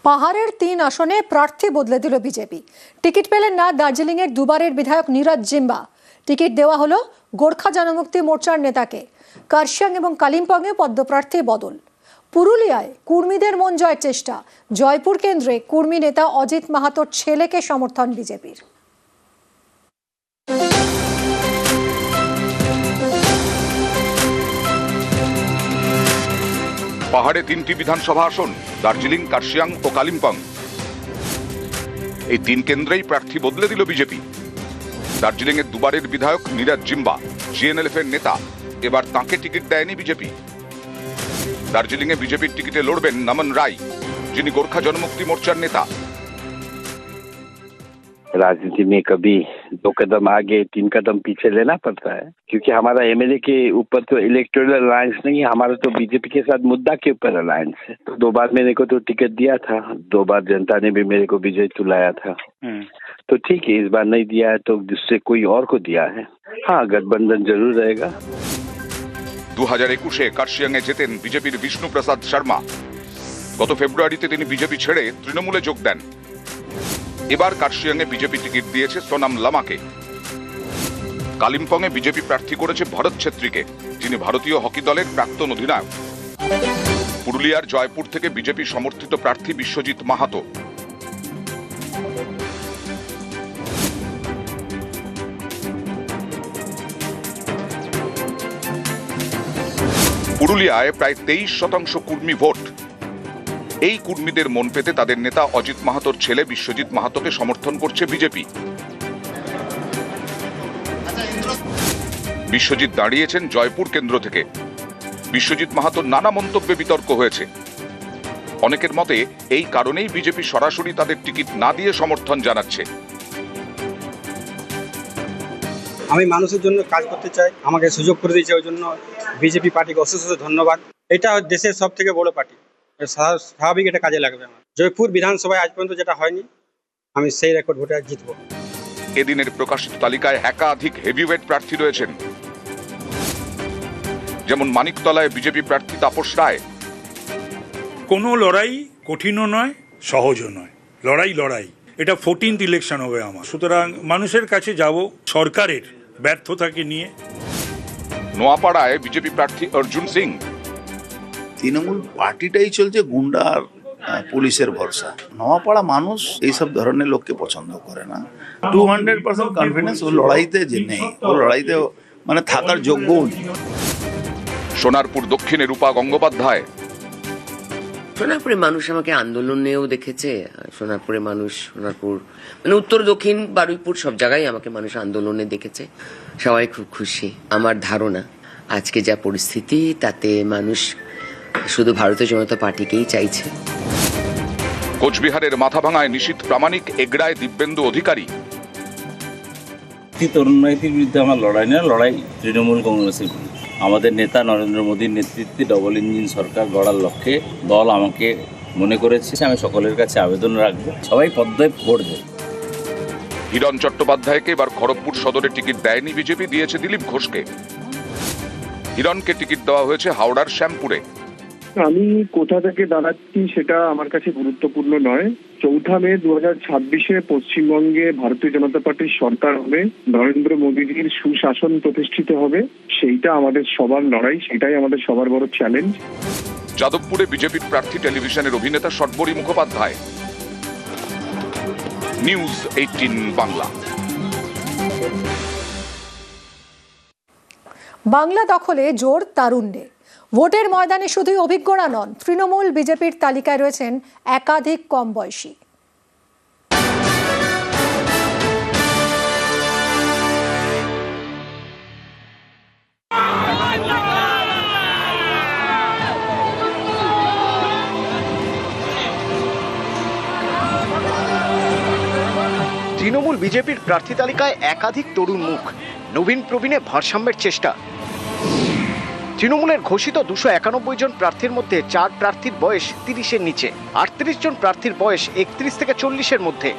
পাহাড়ের 3 আসনে প্রার্থী বদলে দিল বিজেপি। টিকিট পেলেন না দার্জিলিংয়ের দুবারের বিধায়ক নীরজ জিম্বা। টিকিট দেওয়া হলো গোর্খা জনমুক্তি মোর্চার নেতাকে। কার্শিয়াং এবং কালিম্পংয়ে পদ্মপ্রার্থী বদল। পুরুলিয়ায় কুর্মীদের মন জয়ের চেষ্টা। জয়পুর কেন্দ্রে কুর্মী নেতা অজিত মাহাতোর ছেলেকে সমর্থন বিজেপির। পাহাড়ে 3টি বিধানসভা আসন, দার্জিলিং, কার্শিয়াং ও কালিম্পং। এই 3 কেন্দ্রেই প্রার্থী বদলে দিল বিজেপি। দার্জিলিংয়ের দুবারের বিধায়ক নীরজ জিম্বা, জিএনএলএফ এর নেতা, এবার তাঁকে টিকিট দেয়নি বিজেপি। দার্জিলিংয়ে বিজেপির টিকিটে লড়বেন নমন রায়, যিনি গোর্খা জনমুক্তি মোর্চার নেতা। राजनीति में कभी 2 कदम आगे 3 कदम पीछे लेना पड़ता है, क्योंकि हमारा एमएलए के ऊपर तो इलेक्टोरल अलायंस नहीं है, हमारा तो बीजेपी के साथ मुद्दा के ऊपर अलायंस है। तो 2 बार मेरे को तो टिकट दिया था, 2 बार जनता ने भी मेरे को विजय तुलाया था। तो ठीक है, इस बार नहीं दिया है तो दूसरे कोई और को दिया है। हाँ, गठबंधन जरूर रहेगा। 2021-এ কার্শিয়াংয়ে জেতেন বিজেপির বিষ্ণু প্রসাদ শর্মা। গত ফেব্রুয়ারিতে তিনি বিজেপি ছেড়ে তৃণমূলে যোগ দেন। এবার কার্শিয়াংয়ে বিজেপি টিকিট দিয়েছে সোনাম লামাকে। কালিম্পংয়ে বিজেপি প্রার্থী করেছে ভরত ছেত্রীকে, যিনি ভারতীয় হকি দলের প্রাক্তন অধিনায়ক। পুরুলিয়ার জয়পুর থেকে বিজেপি সমর্থিত প্রার্থী বিশ্বজিৎ মাহাতো। পুরুলিয়ায় প্রায় 23% কুর্মী ভোট। এই কুর্মীদের মন পেতে তাদের নেতা অজিত মাহাতোর ছেলে বিশ্বজিৎ মাহাতোকে সমর্থন করছে বিজেপি। বিশ্বজিৎ দাঁড়িয়েছেন জয়পুর কেন্দ্র থেকে। বিশ্বজিৎ মাহাতোর নানা মন্তব্যে বিতর্ক হয়েছে। অনেকের মতে এই কারণেই বিজেপি সরাসরি তাদের টিকিট না দিয়ে সমর্থন জানাচ্ছে। আমি মানুষের জন্য কাজ করতে চাই, আমাকে সুযোগ করে দিয়েছে, ওই জন্য বিজেপি পার্টিকে অশেষ ধন্যবাদ। এটা দেশের সব থেকে বড় পার্টি, স্বাভাবিক এটা কাজে লাগবে। আমার জয়পুর বিধানসভায় আজ পর্যন্ত যেটা হয়নি, আমি সেই রেকর্ড ভোটে জিতবো। এদিনের প্রকাশিত তালিকায় একাধিক হেভিওয়েট প্রার্থী রয়েছেন, যেমন মানিকতলায় বিজেপি প্রার্থী তাপস রায়। কোনো লড়াই কঠিনও নয়, সহজও নয়, লড়াই। এটা 14th ইলেকশন হবে আমার, সুতরাং মানুষের কাছে যাব সরকারের ব্যর্থতাকে নিয়ে। নোয়াপাড়ায় বিজেপি প্রার্থী অর্জুন সিং। তৃণমূল পার্টিটাই চলছে গুন্ডা আর পুলিশের ভরসা। নোয়াপাড়া মানুষ এইসব ধরনের লোককে পছন্দ করে না। 200% কনফিডেন্স ও লড়াইতে যে নেই, ও লড়াইতে মানে থাকার যোগ্যও নেই। সোনারপুর দক্ষিণে রূপা গঙ্গোপাধ্যায়। সোনারপুরের মানুষ আমাকে আন্দোলনেও দেখেছে। সোনারপুরের মানুষ, সোনারপুর মানে উত্তর দক্ষিণ বারুইপুর সব জায়গায় আমাকে মানুষ আন্দোলনে দেখেছে। সবাই খুব খুশি। আমার ধারণা আজকে যা পরিস্থিতি, তাতে মানুষ শুধু ভারতীয় জনতা পার্টিকেই চাইছে। কোচবিহারের মাথাভাঙায় নিশীথ প্রামাণিক, এগড়ায় দিব্যেন্দু অধিকারী। তরুণীতির বিরুদ্ধে আমার লড়াই না, লড়াই তৃণমূল কংগ্রেসের বিরুদ্ধে। আমাদের নেতা নরেন্দ্র মোদীর নেতৃত্বে ডবল ইঞ্জিন সরকার গড়ার লক্ষ্যে দল আমাকে মনে করেছে। আমি সকলের কাছে আবেদন রাখবো, সবাই পদ্মে ভোট দেয়। হিরণ চট্টোপাধ্যায়কে এবার খড়গপুর সদরে টিকিট দেয়নি বিজেপি, দিয়েছে দিলীপ ঘোষকে। হিরণকে টিকিট দেওয়া হয়েছে হাওড়ার শ্যামপুরে। আমি কোথা থেকে দাঁড়াচ্ছি সেটা আমার কাছে গুরুত্বপূর্ণ নয়। 4 মে 2026-এ পশ্চিমবঙ্গে ভারতীয় জনতা পার্টির সরকার হবে, নরেন্দ্র মোদীজির সুশাসন প্রতিষ্ঠিত হবে। সেইটা আমাদের সবার লড়াই, সেটাই আমাদের সবার বড় চ্যালেঞ্জ। যাদবপুরে বিজেপির প্রার্থী টেলিভিশনের অভিনেতা সর্বরী মুখোপাধ্যায়। নিউজ 18 বাংলা। বাংলা দখলে জোর তারুণ্যে। ভোটের ময়দানে শুধুই অভিজ্ঞরা নন, তৃণমূল বিজেপির তালিকায় রয়েছেন একাধিক কম বয়সী। তৃণমূল বিজেপির প্রার্থী তালিকায় একাধিক তরুণ মুখ। নবীন প্রবীণে ভারসাম্যের চেষ্টা। তৃণমূলের ঘোষিত 291 জন প্রার্থীর মধ্যে 4 প্রার্থীর বয়স 30-এর নিচে, 38 জন প্রার্থীর বয়স 31 থেকে 40-এর মধ্যে।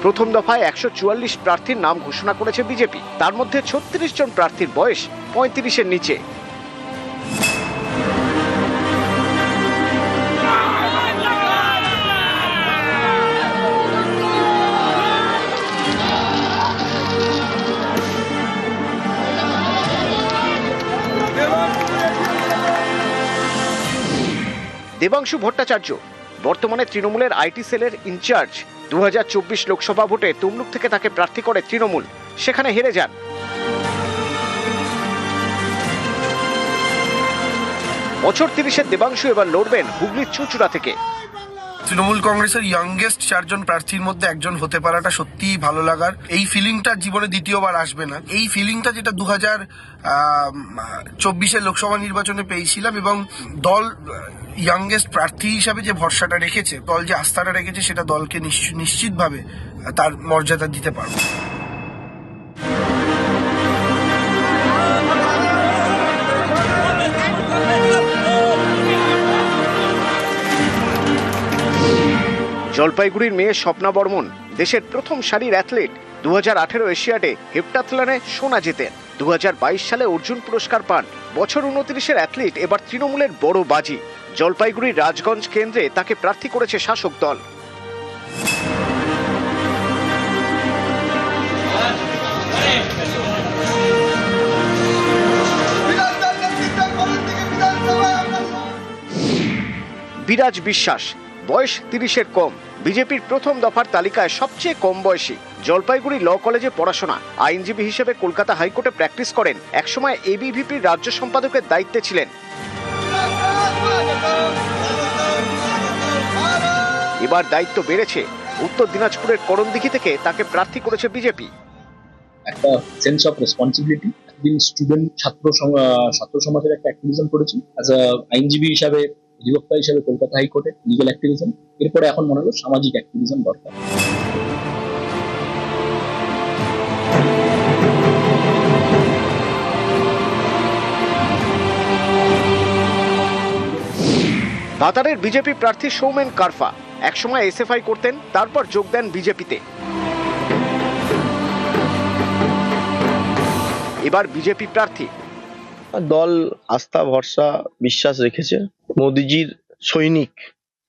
প্রথম দফায় 144 প্রার্থীর নাম ঘোষণা করেছে বিজেপি, তার মধ্যে 36 জন প্রার্থীর বয়স 35-এর নিচে। দেবাংশু ভট্টাচার্য বর্তমানে তৃণমূলের আইটি সেলের ইনচার্জ। 2024 লোকসভা ভোটে তমলুক থেকে তাকে প্রার্থী করে তৃণমূল, সেখানে হেরে যান। বছর 30-এর দেবাংশু এবার লড়বেন হুগলির চুঁচুড়া থেকে। তৃণমূল কংগ্রেসের ইয়াংগেস্ট 4 জন প্রার্থীর মধ্যে একজন হতে পারাটা সত্যিই ভালো লাগার। এই ফিলিংটা জীবনে দ্বিতীয়বার আসবে না। এই ফিলিংটা যেটা 2024-এর লোকসভা নির্বাচনে পেয়েছিলাম, এবং দল ইয়াংগেস্ট প্রার্থী হিসাবে যে ভরসাটা রেখেছে, দল যে আস্থাটা রেখেছে, সেটা দলকে নিশ্চিতভাবে তার মর্যাদা দিতে পারবে। জলপাইগুড়ির মেয়ে স্বপ্না বর্মন দেশের প্রথম সারির অ্যাথলিট। 2018 এশিয়াডে হেপ্টাথলনে সোনা জেতেন। 2022 সালে অর্জুন পুরস্কার পান। বছর 29-এর অ্যাথলিট এবার তৃণমূলের বড় বাজি। জলপাইগুড়ির রাজগঞ্জ কেন্দ্রে তাকে প্রার্থী করেছে শাসক দল। বিরাজ বিশ্বাস বয়স 30-এর কম, বিজেপির প্রথম দফার তালিকায় সবচেয়ে কম বয়সী। জলপাইগুড়ি ল কলেজে পড়াশোনা, আইনজীবী হিসেবে কলকাতা হাইকোর্টে প্র্যাকটিস করেন। একসময় এবিভিপির রাজ্য সম্পাদকের দায়িত্বে ছিলেন। এবার দায়িত্ব বেড়েছে। উত্তর দিনাজপুরের করণদিঘি থেকে তাকে প্রার্থী করেছে বিজেপি। একটা সেন্স অফ রেসপন্সিবিলিটি, একদিন স্টুডেন্ট ছাত্র সমাজের একটা অ্যাক্টিভিজম করেছি অ্যাজ আ আইনজীবী হিসাবে, অধিবক্তা হিসাবে কলকাতা হাইকোর্টে লিগ্যাল অ্যাক্টিভিজম। এরপরে এখন মনে হলো সামাজিক অ্যাক্টিভিজম দরকার। ভাতারের বিজেপি প্রার্থী সৌমেন কারফা একসময় এসএফআই করতেন, তারপর যোগ দেন বিজেপিতে। এবার বিজেপি প্রার্থী। দল আস্থা, ভরসা, বিশ্বাস রেখেছে। মোদিজির সৈনিক,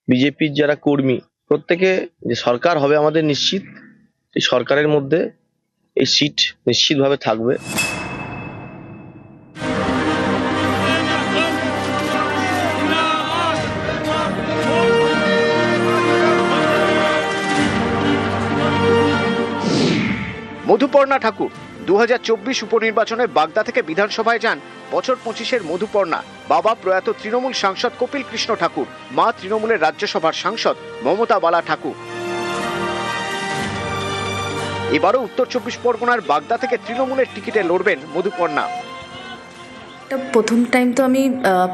বিজেপির যারা কর্মী, প্রত্যেকে যে সরকার হবে আমাদের নিশ্চিত, এই সরকারের মধ্যে এই সিট নিশ্চিতভাবে থাকবে। মধুপর্ণা ঠাকুর 2024 উপনির্বাচনে বাগদা থেকে বিধানসভায় যান। বছর 25-এর মধুপর্ণা বাবা প্রয়াত তৃণমূল সাংসদ কপিল কৃষ্ণ ঠাকুর, মা তৃণমূলের রাজ্যসভার সাংসদ মমতা বালা ঠাকুর। এবারও উত্তর 24 পরগনার বাগদা থেকে তৃণমূলের টিকিটে লড়বেন মধুপর্ণা। প্রথম টাইম তো আমি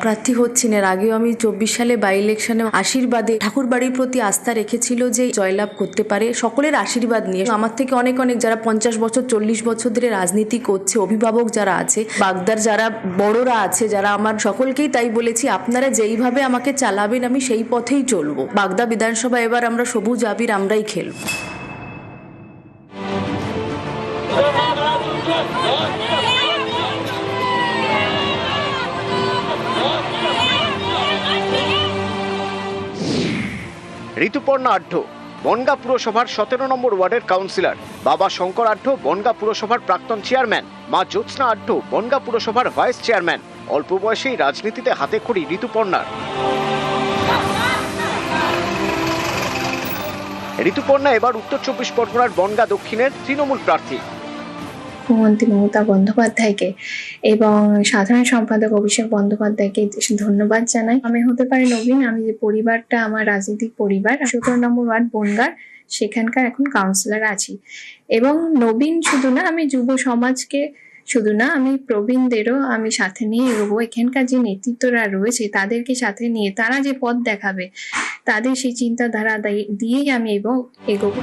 প্রার্থী হচ্ছি না, এর আগেও আমি 24 সালে বাই ইলেকশনে আশীর্বাদে ঠাকুর বাড়ির প্রতি আস্থা রেখেছিল যে জয়লাভ করতে পারে, সকলের আশীর্বাদ নিয়ে। আমার থেকে অনেক যারা 50 বছর 40 বছর ধরে রাজনীতি করছে, অভিভাবক যারা আছে, বাগদার যারা বড়রা আছে, যারা আমার, সকলকেই তাই বলেছি, আপনারা যেইভাবে আমাকে চালাবেন আমি সেই পথেই চলবো। বাগদা বিধানসভা এবার আমরা সবুজ আবির আমরাই খেলবো। ঋতুপর্ণা আঢ্য বনগাঁ পুরসভার 17 নম্বর ওয়ার্ডের কাউন্সিলর। বাবা শঙ্কর আঢ্য বনগাঁ পুরসভার প্রাক্তন চেয়ারম্যান, মা জ্যোৎস্না আঢ্য বনগাঁ পুরসভার ভাইস চেয়ারম্যান। অল্প বয়সেই রাজনীতিতে হাতেখড়ি ঋতুপর্ণার। ঋতুপর্ণা এবার উত্তর 24 পরগনার বনগাঁ দক্ষিণের তৃণমূল প্রার্থী। মুখ্যমন্ত্রী মমতা বন্দ্যোপাধ্যায়কে এবং সাধারণ সম্পাদক অভিষেক বন্দ্যোপাধ্যায়কে ধন্যবাদ জানাই। আমি হতে পারি নবীন, আমি যে পরিবারটা আমার রাজনৈতিক পরিবার, 17 নম্বর ওয়ার্ড বনগাঁ, সেখানকার এখন কাউন্সিলর আছি। এবং নবীন শুধু না, আমি যুব সমাজকে শুধু না, আমি প্রবীণদেরও আমি সাথে নিয়ে এগোবো। এখানকার যে নেতৃত্বরা রয়েছে তাদেরকে সাথে নিয়ে তারা যে পথ দেখাবে, তাদের সেই চিন্তাধারা দিয়েই আমি এগোবো।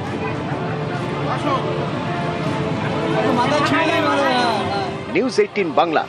নিউজ 18 বাংলা।